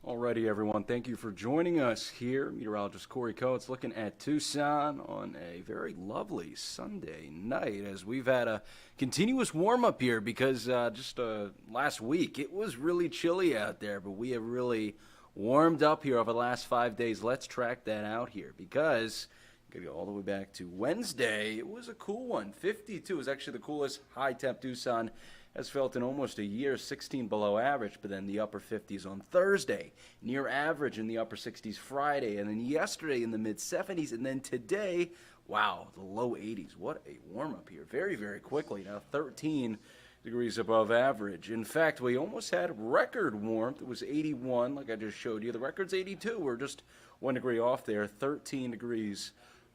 Alrighty, everyone. Thank you for joining us here. Meteorologist Corey Coates looking at Tucson on a very lovely Sunday night as we've had a continuous warm-up here because just last week it was really chilly out there, but we have really warmed up here over the last 5 days. Let's track that out here because going to go all the way back to Wednesday. It was a cool one. 52 was actually the coolest high temp Tucson has felt in almost a year, 16 below average, but then the upper 50s on Thursday, near average in the upper 60s Friday, and then yesterday in the mid 70s, and then today, wow, the low 80s. What a warm up here. Very, very quickly. Now 13 degrees above average. In fact, we almost had record warmth. It was 81, like I just showed you. The record's 82. We're just 1 degree off there, 13 degrees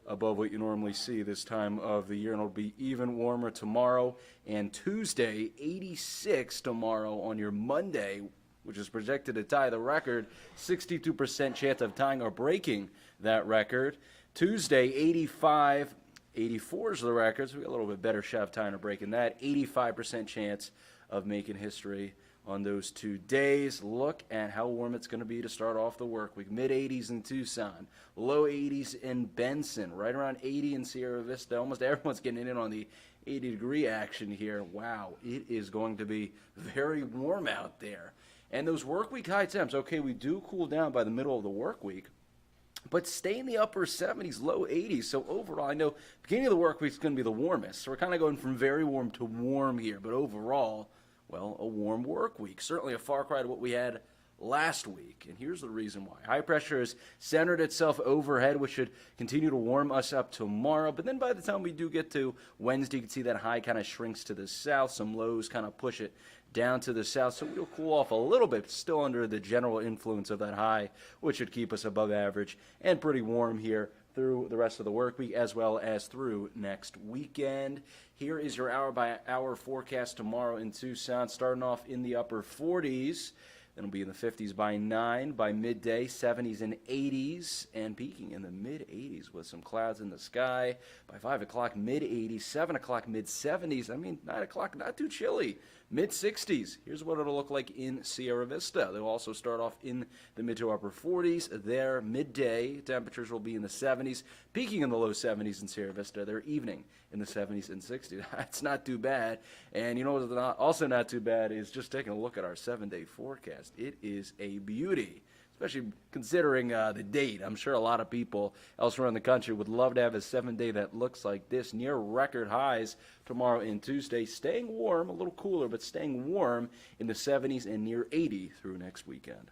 above what you normally see this time of the year, and it'll be even warmer tomorrow and Tuesday. 86 tomorrow on your Monday, which is projected to tie the record. 62% chance of tying or breaking that record. Tuesday, 85. 84 is the record, so we got a little bit better shot of tying or breaking that. 85% chance of making history on those 2 days. Look at how warm it's going to be to start off the work week. Mid-80s in Tucson, low 80s in Benson, right around 80 in Sierra Vista. Almost everyone's getting in on the 80-degree action here. Wow, it is going to be very warm out there. And those work week high temps, okay, we do cool down by the middle of the work week, but stay in the upper 70s, low 80s. So overall, I know beginning of the work week is going to be the warmest. So we're kind of going from very warm to warm here. But overall, well, a warm work week. Certainly a far cry to what we had last week. And here's the reason why. High pressure has centered itself overhead, which should continue to warm us up tomorrow. But then by the time we do get to Wednesday, you can see that high kind of shrinks to the south. Some lows kind of push it down to the south. So we'll cool off a little bit, still under the general influence of that high, which should keep us above average and pretty warm here through the rest of the work week as well as through next weekend. Here is your hour-by-hour forecast tomorrow in Tucson, starting off in the upper 40s. Then it'll be in the 50s by 9, by midday, 70s and 80s, and peaking in the mid-80s with some clouds in the sky. By 5 o'clock, mid-80s, 7 o'clock, mid-70s. 9 o'clock, not too chilly. Mid-60s. Here's what it'll look like in Sierra Vista. They'll also start off in the mid to upper 40s. There, midday, temperatures will be in the 70s, peaking in the low 70s in Sierra Vista. Their evening in the 70s and 60s. That's not too bad. And you know what's also not too bad is just taking a look at our 7-day forecast. It is a beauty, especially considering the date. I'm sure a lot of people elsewhere in the country would love to have a 7-day that looks like this. Near record highs tomorrow and Tuesday. Staying warm, a little cooler, but staying warm in the 70s and near 80 through next weekend.